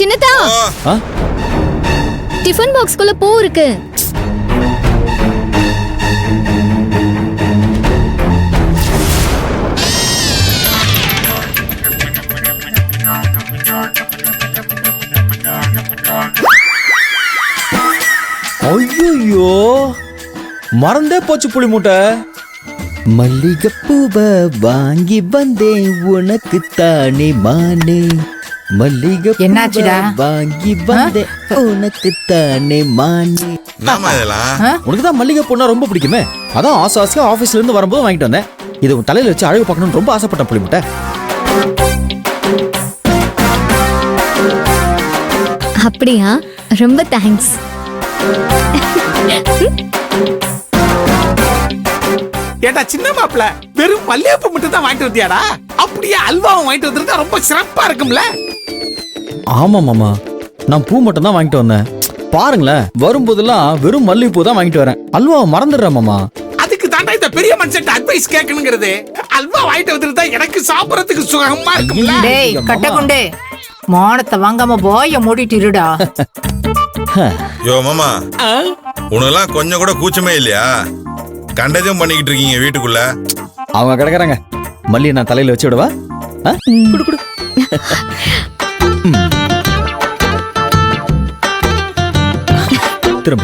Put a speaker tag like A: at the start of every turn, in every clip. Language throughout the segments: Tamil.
A: சின்னதா, டிஃபன் பாக்ஸ்குள்ள பூ இருக்கு.
B: ஐயோ, மறந்தே போச்சு புளி மூட்டை. மல்லிகைப்பூவ வாங்கி வந்தேன் உனக்கு தானே மானே. மல்லிகை
C: என்னாச்சுடா?
B: வாங்கி வந்தேன் உனக்கு தானே மானே. உனக்கு தான் மல்லிகை பூனா ரொம்ப பிடிக்குமே, அதான் ஆசையா ஆபீஸ்ல இருந்து வரும்போது வாங்கிட்டு வந்தேன். இது உன் தலையில வச்சு அழகு பார்க்கணும்னு ரொம்ப ஆசைப்பட்டேன் புளி மூட்டை.
A: அப்படியா? ரொம்ப தேங்க்ஸ்.
D: ஏடா சின்ன மாப்பிள்ள, வெறும் மல்லிகைப்பூ மட்டும் தான் வாங்கிட்டு வந்தியாடா? அப்படியே அல்வாவும் வாங்கிட்டு வந்திருந்தா ரொம்ப சிறப்பா இருக்கும்ல.
B: ஆமா மாமா, நான் பூ மட்டும் தான் வாங்கிட்டு வந்தேன். பாருங்களேன், வரும்போதெல்லாம் வெறும் மல்லிகைப்பூ தான் வாங்கிட்டு வரேன். அல்வாவை மறந்துடுறேன் மாமா.
D: அதுக்கு தாண்டா இந்த பெரிய மனுஷன் அட்வைஸ் கேட்கணுங்கிறது. அல்வா வாங்கிட்டு வந்திருந்தா எனக்கு சாப்பிடறதுக்கு சுகமா இருக்கும்ல.
C: டேய் கட்டகுண்டே, மானத்தை வாங்காம போய மூடிட்டு இருடா.
E: யோ மாமா, உனெல்லாம் கொஞ்சம் கூட கூச்சமே இல்லையா? கண்டதும் பண்ணிக்கிட்டு இருக்கீங்க வீட்டுக்குள்ள.
B: அவங்க கிடக்குறாங்க, மல்லியை நான் தலையில வச்சு விடவா? குடு குடு. திரும்ப.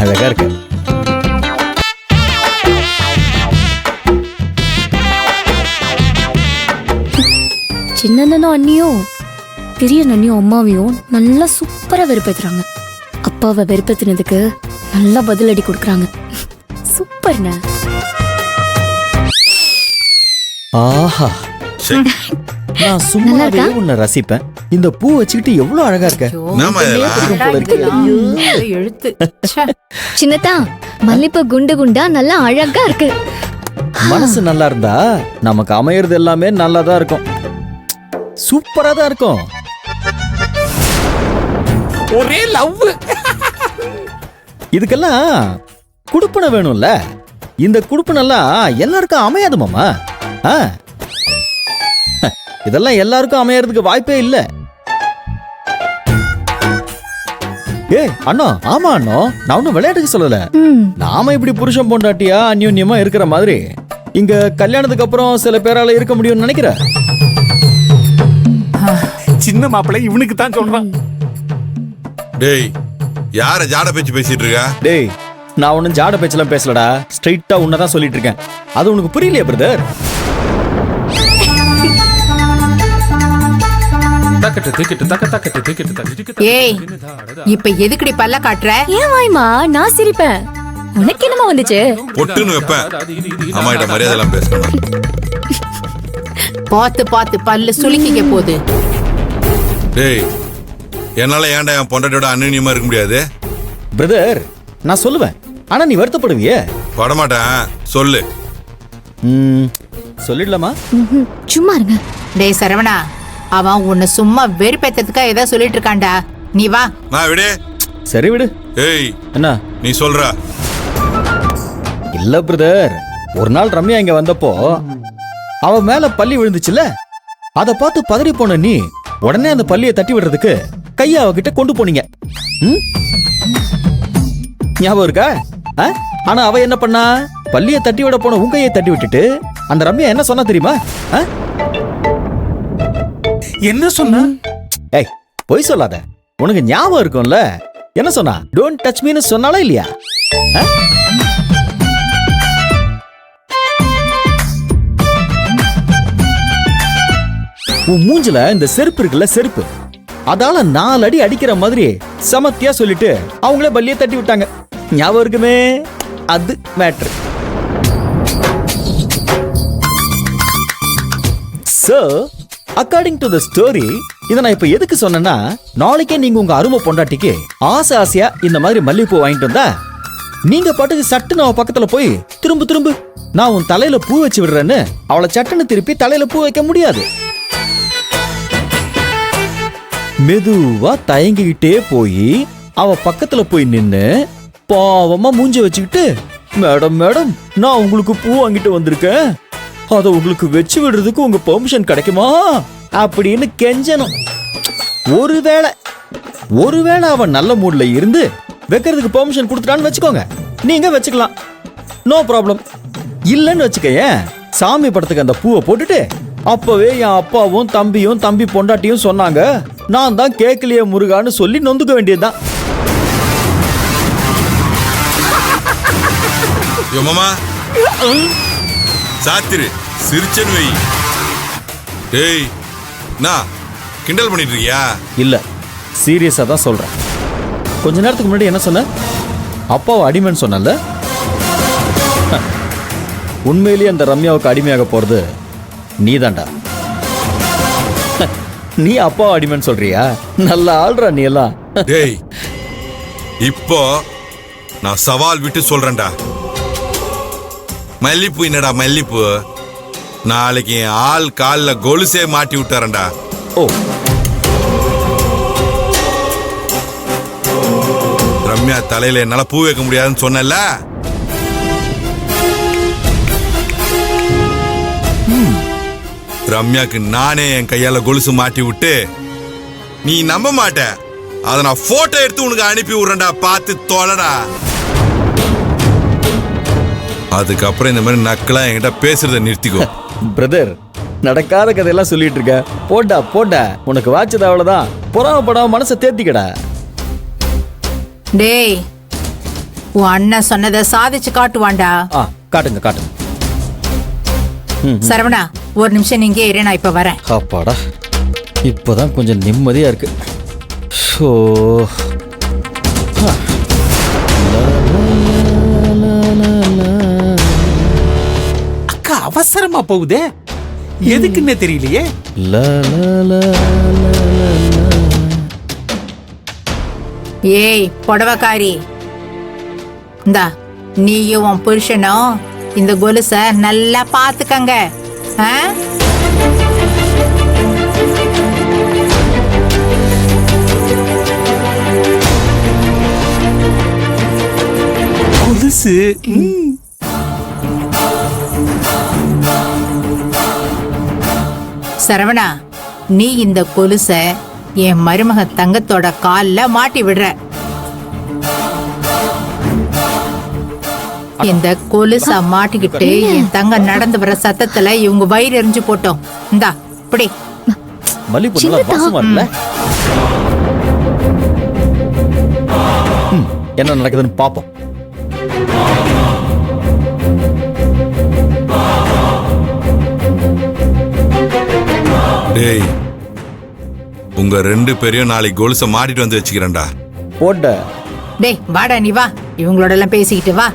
B: அழகா இருக்கு.
A: சின்னண்ணனும் அண்ணியும் பெரிய அண்ணியும் அம்மாவையும் நல்லா சூப்பரா வெறுப்பேத்துறாங்க. அப்பாவை வெறுப்பேத்தினதுக்கு நல்லா பதிலடி கொடுக்கறாங்க. சூப்பர்ண்ணா.
B: ஆஹா, நான் சும்மாவே உன்னை ரசிப்பேன். இந்த பூ வச்சுக்கிட்டு எவ்வளவு அழகா இருக்க.
C: எழுத்து.
A: சின்னதா, மல்லிப்பூ குண்டு குண்டா நல்லா அழகா இருக்கு.
B: மனசு நல்லா இருந்தா நமக்கு அமையறது எல்லாமே நல்லாதான் இருக்கும். சூப்பரா தான் இருக்கும்.
D: ஒரே லவ்.
B: இதுக்கெல்லாம் குடுப்பனை வேணும்ல. இந்த குடுப்பனெல்லாம் எல்லாருக்கும் அமையாது மாமா. இதெல்லாம் எல்லாருக்கும் அமையறதுக்கு வாய்ப்பே இல்ல. அண்ணா, ஆமா அண்ணா, நான் ஒன்னும் விளையாட்டுக்கு சொல்லல. நாம இப்படி புருஷன் பொண்டாட்டியா அந்யோன்யமா இருக்கிற மாதிரி இங்க கல்யாணத்துக்கு அப்புறம் சில பேரால இருக்க முடியும்னு நினைக்கிற.
D: சின்ன மாப்பிள்ளை இவனுக்கு தான் சொல்றான்.
E: டேய், யார ஜாட பேச்சு பேசிட்டு இருக்க?
B: டேய், நான் ஒன்னும் ஜாட பேச்செல்லாம் பேசலடா, ஸ்ட்ரைட்டா உன்னதான் சொல்லிட்டு இருக்கேன். அது உனக்கு புரியலையா பிரதர்?
C: ஏய், இப்ப எதுக்குடி பல்ல காட்டுற?
A: ஏன் வாய்மா, நான் சிரிப்பேன். உனக்கு என்னமா வந்துச்சு?
E: பொட்டுன்னு வைப்பேன். அம்மா கிட்ட மரியாதை எல்லாம் பேசணும்.
C: பாத்து பாத்து பல்லு சுளுக்கிக்க போகுது.
E: டேய், என்னால ஏன்டா என் பொண்டாட்டியோட அந்நியமா இருக்க முடியாது?
B: பிரதர், நான் சொல்லுவேன், ஆனா நீ வருத்தப்படுவியே.
E: படமாட்டேன், சொல்லு.
B: சொல்லிடலாமா?
A: சும்மா இருங்க.
C: டேய் சரவணா, அவன் உன்னை சும்மா வெறுப்பேத்துறதுக்கா ஏதோ சொல்லிட்டு இருக்கான்டா. நீ வா.
E: நான் விடு.
B: சரி விடு.
E: ஏய்,
B: என்ன
E: நீ சொல்ற?
B: இல்ல பிரதர், ஒரு நாள் ரம்யா இங்க வந்தப்போ அவ மேல பள்ளி விழுந்துச்சுல, அத பார்த்து பதறி போன நீ உடனே அந்த பள்ளியை தட்டி விடுறதுக்கு கைய அவகிட்ட கொண்டு போனீங்க. ஞாபகம் இருக்கா? ஆனா அவ என்ன பண்ணா? பள்ளியை தட்டி விட போன உன் கையை தட்டி விட்டுட்டு அந்த ரம்யா என்ன சொன்னா தெரியுமா?
D: என்ன சொன்னா?
B: ஏய், பொய் சொல்லாத, உனக்கு ஞாபகம் இருக்கும்ல. என்ன சொன்னா? டோன்ட் டச் மீன்னு சொன்னாலா இல்லையா? உன் மூஞ்சில இந்த செருப்பு இருக்குல்ல, செருப்பு, அதால 4 அடி அடிக்கிற மாதிரி சமத்தியா சொல்லிட்டு அவங்களே பல்லியை தட்டி விட்டாங்க. ஞாபகம் இருக்குமே? அது matter. So according to the story, இதை நான் இப்ப எதுக்கு சொன்னேன்னா, நாளைக்கே நீங்க உங்க அருமை பொண்டாட்டிக்கு ஆசை ஆசையா இந்த மாதிரி மல்லிகைப்பூ வாங்கிட்டு வந்தா நீங்க பாட்டுக்கு சட்டுன்னு அவ பக்கத்துல போய் திரும்ப நான் உன் தலையில பூ வச்சு விடுறேன்னு அவளை சட்டுன்னு திருப்பி தலையில பூ வைக்க முடியாது. மெதுவா தயங்கிக்கிட்டே போய் அவ பக்கத்துல போய் நின்னு பாவமா மூஞ்சி வச்சுக்கிட்டு, மேடம் மேடம், நான் உங்களுக்கு பூ வாங்கிட்டு வந்திருக்கேன் அதை உங்களுக்கு வச்சு விடுறதுக்கு உங்க பெர்மிஷன் கிடைக்குமா அப்படின்னு கெஞ்சணும். ஒருவேளை அவன் நல்ல மூட்ல இருந்து வைக்கிறதுக்கு பெர்மிஷன் கொடுத்துட்டான்னு வச்சுக்கோங்க, நீங்க வச்சுக்கலாம், நோ ப்ராப்ளம். இல்லன்னு வச்சுக்கேன், சாமி படத்துக்கு அந்த பூவை போட்டுட்டு அப்பவே என் அப்பாவும் தம்பியும் தம்பி பொண்டாட்டியும் சொன்னாங்க, நான் தான் கேட்கலையே முருகான்னு சொல்லி நொந்துக்க வேண்டியதுதான்.
E: யோ மாமா சாத்திரு சிரிச்சன் வை. டேய் நான் கிண்டல் பண்ணிட்டு இருக்கியா?
B: இல்ல, சீரியஸா தான் சொல்றேன். கொஞ்ச நேரத்துக்கு முன்னாடி என்ன சொன்ன? அப்பாவை அடிமைன்னு சொன்னல. உண்மையிலேயே அந்த ரம்யாவுக்கு அடிமையாக போறது நீதான்டா. நீ அப்பாவை அடிமைன்னு சொல்றியா? நல்ல ஆள்றா நீ எல்லாம்.
E: டேய் இப்போ நான் சவால் விட்டு சொல்றேன்டா. மல்லிப்பூ என்னடா மல்லிப்பூ, நாளைக்கு என் ஆள் காலில் கொலுசே மாட்டி விட்டாரண்டா.
B: ஓ,
E: ரம்யா தலையில என்னால பூ வைக்க முடியாதுன்னு சொன்னல, ரம்யாக்கு நானே என் கையால கொலுசு மாட்டி விட்டு, நீ நம்ப மாட்ட, அதை நான் போட்டோ எடுத்து உனக்கு அனுப்பி விடுறேன்டா, பார்த்து தொலைடா. அதுக்கப்புறம் இந்த மாதிரி நக்கலா என்கிட்ட பேசுறத நிறுத்திக்கோ.
B: பிரதர், நடக்காத கதையெல்லாம் சொல்லிட்டு இருக்க. போடா, உனக்கு வாச்சது அவ்வளவுதான். பொறாமப்படாம மனசை தேத்திக்கடா.
C: டேய் உன் அண்ணன் சொன்னதை சாதிச்சு காட்டுவான்டா.
B: காட்டுங்க.
C: சரவணா ஒரு நிமிஷம் நீங்க இரு, நான் இப்ப வரேன்.
B: அப்பாடா, இப்பதான் கொஞ்சம் நிம்மதியா இருக்கு. ஷோ,
D: அக்கா அவசரமா போகுதே, எதுக்குன்னே தெரியலையே.
C: ஏய் புடவக்காரி, இந்தா நீயும் உன் புருஷனும் இந்த கொலுச நல்லா பாத்துக்கங்க.
D: கொலுசு
C: சரவணா, நீ இந்த கொலுச என் மருமக தங்கத்தோட கால்ல மாட்டி விடுற. இந்த கொலுச மாட்டிக்கிட்டு என் தங்க நடந்து வர சத்தத்துல இவங்க வயிறு எரிஞ்சு போட்டோம். இந்தா இப்படி
B: மல்லிப்பூ நல்லா வாசமா இருக்குல்ல? என்ன நடக்குதுன்னு பாப்போம்.
E: டேய் உங்க ரெண்டு பேரையும் நாளைக்கு கொலுசை மாட்டிட்டு வந்து வச்சுக்கிறேன்டா.
B: போட்ட
C: டேய் வாடா, நீ வா, இவங்களோட எல்லாம் பேசிக்கிட்டு வா.